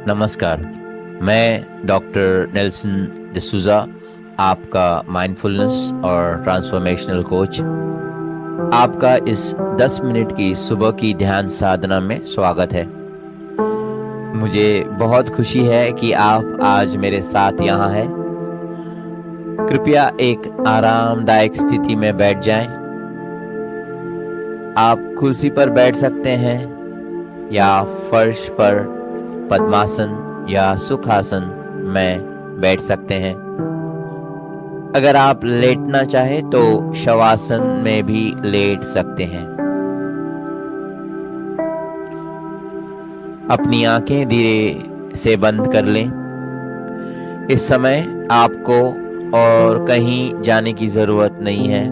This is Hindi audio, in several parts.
नमस्कार। मैं डॉक्टर नेल्सन डिसूजा, आपका माइंडफुलनेस और ट्रांसफॉर्मेशनल कोच। आपका इस 10 मिनट की सुबह की ध्यान साधना में स्वागत है। मुझे बहुत खुशी है कि आप आज मेरे साथ यहाँ हैं। कृपया एक आरामदायक स्थिति में बैठ जाएं। आप कुर्सी पर बैठ सकते हैं या फर्श पर पद्मासन या सुखासन में बैठ सकते हैं। अगर आप लेटना चाहें तो शवासन में भी लेट सकते हैं। अपनी आंखें धीरे से बंद कर लें। इस समय आपको और कहीं जाने की जरूरत नहीं है।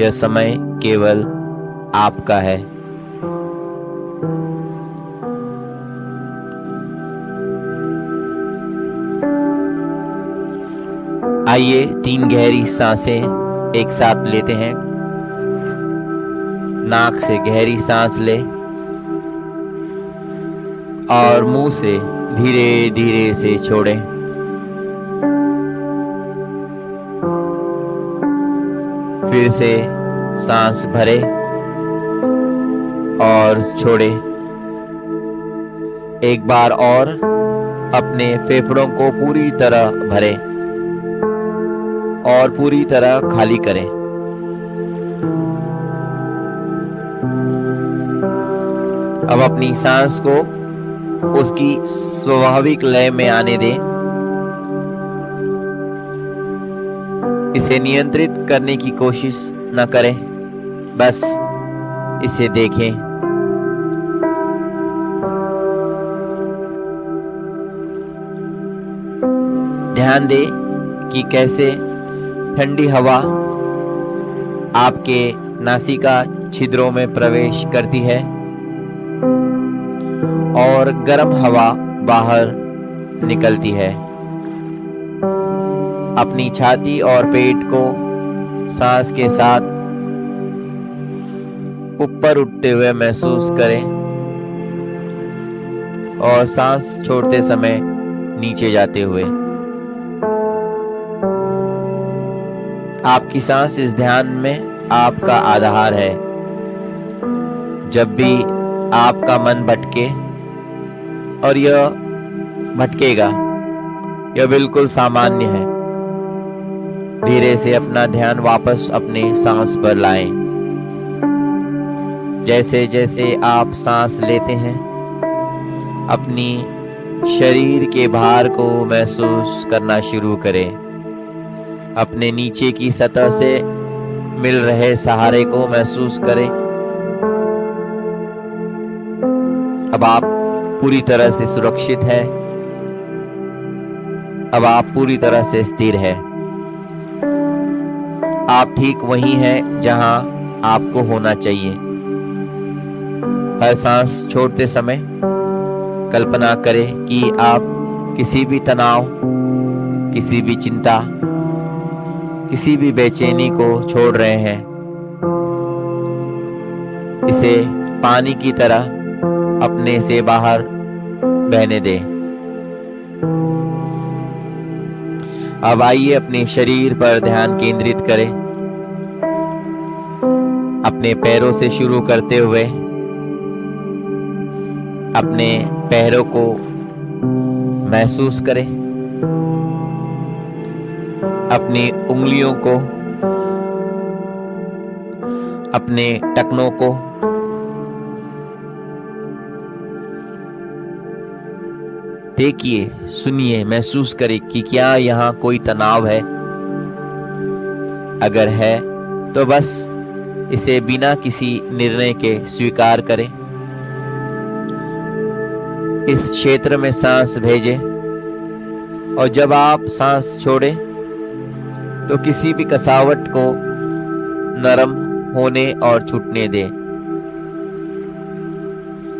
यह समय केवल आपका है। आइए 3 गहरी सांसें एक साथ लेते हैं। नाक से गहरी सांस ले और मुंह से धीरे धीरे से छोड़ें। फिर से सांस भरे और छोड़े। एक बार और अपने फेफड़ों को पूरी तरह भरें और पूरी तरह खाली करें। अब अपनी सांस को उसकी स्वाभाविक लय में आने दें। इसे नियंत्रित करने की कोशिश न करें, बस इसे देखें। ध्यान दें कि कैसे ठंडी हवा आपके नासिका छिद्रों में प्रवेश करती है और गर्म हवा बाहर निकलती है। अपनी छाती और पेट को सांस के साथ ऊपर उठते हुए महसूस करें और सांस छोड़ते समय नीचे जाते हुए। आपकी सांस इस ध्यान में आपका आधार है। जब भी आपका मन भटके, और यह भटकेगा, यह बिल्कुल सामान्य है, धीरे से अपना ध्यान वापस अपने सांस पर लाएं। जैसे जैसे आप सांस लेते हैं, अपनी शरीर के भार को महसूस करना शुरू करें। अपने नीचे की सतह से मिल रहे सहारे को महसूस करें। अब आप पूरी तरह से सुरक्षित हैं। अब आप पूरी तरह से स्थिर हैं। आप ठीक वहीं हैं जहां आपको होना चाहिए। हर सांस छोड़ते समय कल्पना करें कि आप किसी भी तनाव, किसी भी चिंता, किसी भी बेचैनी को छोड़ रहे हैं। इसे पानी की तरह अपने से बाहर बहने दें। अब आइए अपने शरीर पर ध्यान केंद्रित करें। अपने पैरों से शुरू करते हुए अपने पैरों को महसूस करें। अपनी उंगलियों को, अपने टखनों को, देखिए, सुनिए, महसूस करें कि क्या यहाँ कोई तनाव है। अगर है तो बस इसे बिना किसी निर्णय के स्वीकार करें। इस क्षेत्र में सांस भेजें और जब आप सांस छोड़ें तो किसी भी कसावट को नरम होने और छूटने दें।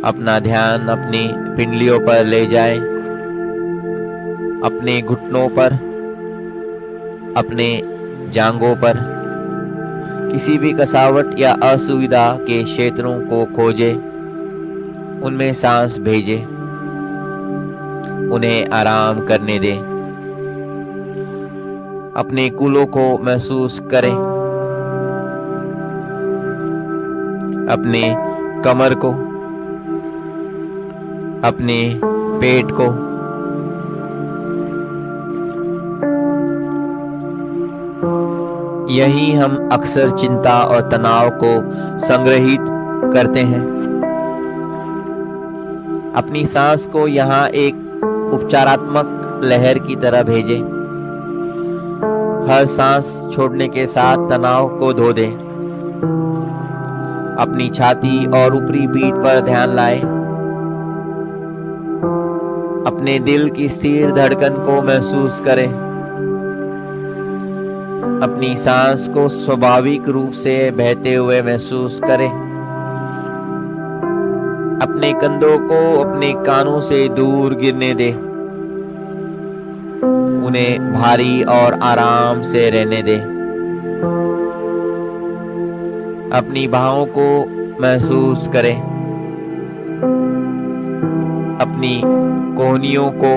अपना ध्यान अपनी पिंडलियों पर ले जाएं, अपने घुटनों पर, अपने जांघों पर। किसी भी कसावट या असुविधा के क्षेत्रों को खोजें उनमें सांस भेजे, उन्हें आराम करने दे। अपने कूल्हों को महसूस करें, अपने कमर को, अपने पेट को। यही हम अक्सर चिंता और तनाव को संग्रहित करते हैं। अपनी सांस को यहाँ एक उपचारात्मक लहर की तरह भेजें। हर सांस छोड़ने के साथ तनाव को धो दें। अपनी छाती और ऊपरी पीठ पर ध्यान लाएं। अपने दिल की स्थिर धड़कन को महसूस करें। अपनी सांस को स्वाभाविक रूप से बहते हुए महसूस करें। अपने कंधों को अपने कानों से दूर गिरने दें। उन्हें भारी और आराम से रहने दें। अपनी बाहों को महसूस करें। अपनी कोहनियों को,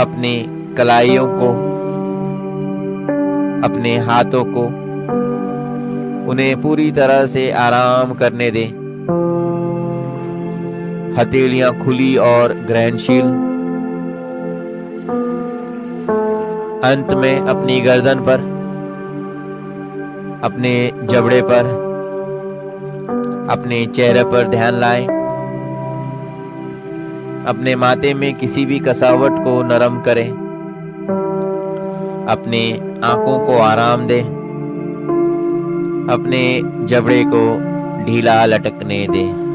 अपने कलाइयों को, अपने हाथों को, उन्हें पूरी तरह से आराम करने दें। हथेलियां खुली और ग्रहणशील। अंत में अपनी गर्दन पर, अपने जबड़े पर, अपने चेहरे पर ध्यान लाएं। अपने माथे में किसी भी कसावट को नरम करें। अपने आंखों को आराम दें। अपने जबड़े को ढीला लटकने दें।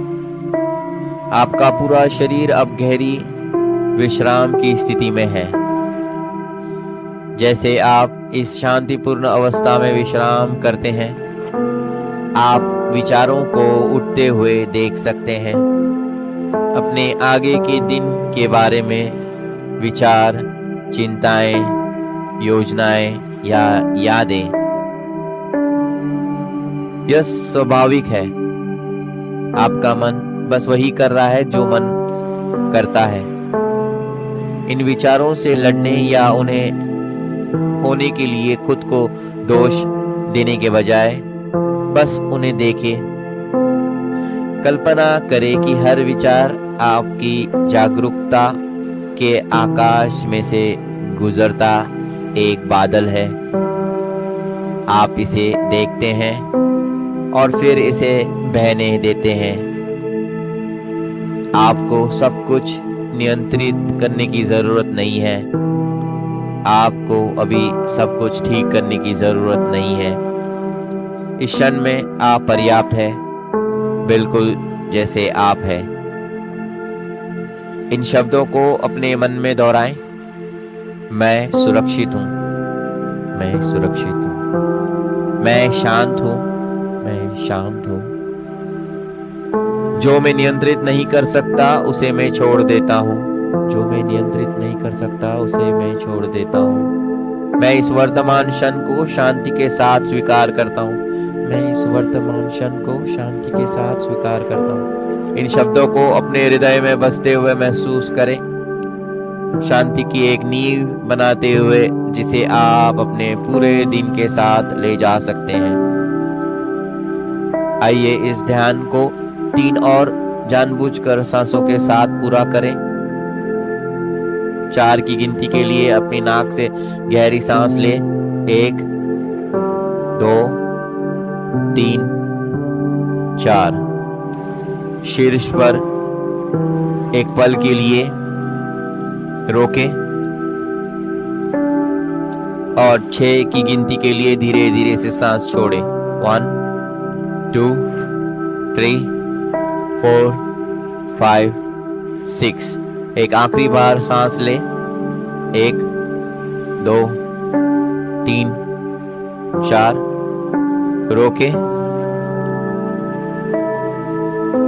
आपका पूरा शरीर अब गहरी विश्राम की स्थिति में है। जैसे आप इस शांतिपूर्ण अवस्था में विश्राम करते हैं, आप विचारों को उठते हुए देख सकते हैं। अपने आगे के दिन के बारे में विचार, चिंताएं, योजनाएं या यादें, यह स्वाभाविक है। आपका मन बस वही कर रहा है जो मन करता है। इन विचारों से लड़ने या उन्हें होने के लिए खुद को दोष देने के बजाय बस उन्हें देखें। कल्पना करें कि हर विचार आपकी जागरूकता के आकाश में से गुजरता एक बादल है। आप इसे देखते हैं और फिर इसे बहने देते हैं। आपको सब कुछ नियंत्रित करने की जरूरत नहीं है। आपको अभी सब कुछ ठीक करने की जरूरत नहीं है। इस क्षण में आप पर्याप्त है, बिल्कुल जैसे आप है। इन शब्दों को अपने मन में दोहराएं। मैं सुरक्षित हूं, मैं सुरक्षित हूं, मैं शांत हूं, मैं शांत हूं। जो मैं नियंत्रित नहीं कर सकता उसे मैं छोड़ देता हूं। जो मैं नियंत्रित नहीं कर सकता उसे मैं छोड़ देता हूं। मैं इस वर्तमान क्षण को शांति के साथ स्वीकार करता हूं। मैं इस वर्तमान क्षण को शांति के साथ स्वीकार करता हूं। इन शब्दों को अपने हृदय में बसते हुए महसूस करें। शांति की एक नींव बनाते हुए जिसे आप अपने पूरे दिन के साथ ले जा सकते हैं। आइए इस ध्यान को 3 और जानबूझकर सांसों के साथ पूरा करें। 4 की गिनती के लिए अपनी नाक से गहरी सांस ले। 1, 2, 3, 4। शीर्ष पर एक पल के लिए रोके और 6 की गिनती के लिए धीरे धीरे से सांस छोड़े। 1, 2, 3, 4, 5, 6। एक आखिरी बार सांस ले। 1, 2, 3, 4। रोके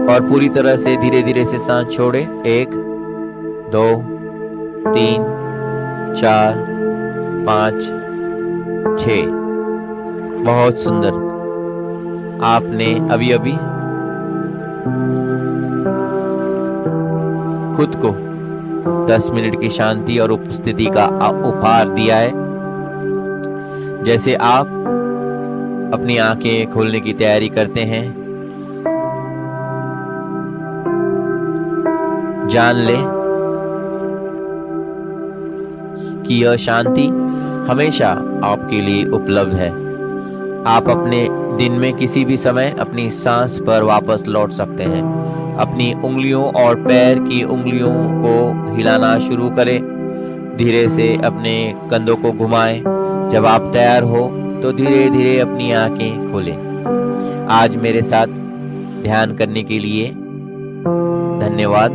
और पूरी तरह से धीरे धीरे से सांस छोड़े। 1, 2, 3, 4, 5, 6। बहुत सुंदर। आपने अभी अभी खुद को 10 मिनट की शांति और उपस्थिति का उपहार दिया है। जैसे आप अपनी आंखें खोलने की तैयारी करते हैं, जान ले कि यह शांति हमेशा आपके लिए उपलब्ध है। आप अपने दिन में किसी भी समय अपनी सांस पर वापस लौट सकते हैं। अपनी उंगलियों और पैर की उंगलियों को हिलाना शुरू करें। धीरे से अपने कंधों को घुमाएं। जब आप तैयार हो तो धीरे धीरे अपनी आंखें खोलें। आज मेरे साथ ध्यान करने के लिए धन्यवाद।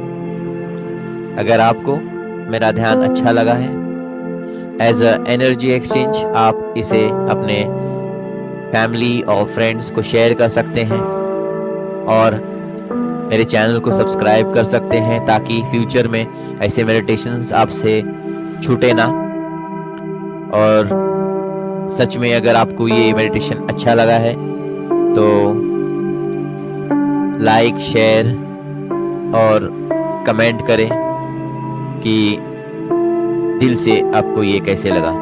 अगर आपको मेरा ध्यान अच्छा लगा है, एज अ एनर्जी एक्सचेंज, आप इसे अपने फैमिली और फ्रेंड्स को शेयर कर सकते हैं और मेरे चैनल को सब्सक्राइब कर सकते हैं ताकि फ्यूचर में ऐसे मेडिटेशंस आपसे छूटे ना। और सच में अगर आपको ये मेडिटेशन अच्छा लगा है तो लाइक, शेयर और कमेंट करें कि दिल से आपको ये कैसे लगा।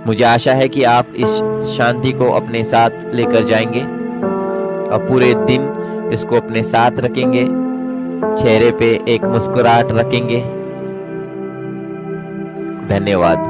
मुझे आशा है कि आप इस शांति को अपने साथ लेकर जाएंगे और पूरे दिन इसको अपने साथ रखेंगे, चेहरे पे एक मुस्कुराहट रखेंगे। धन्यवाद।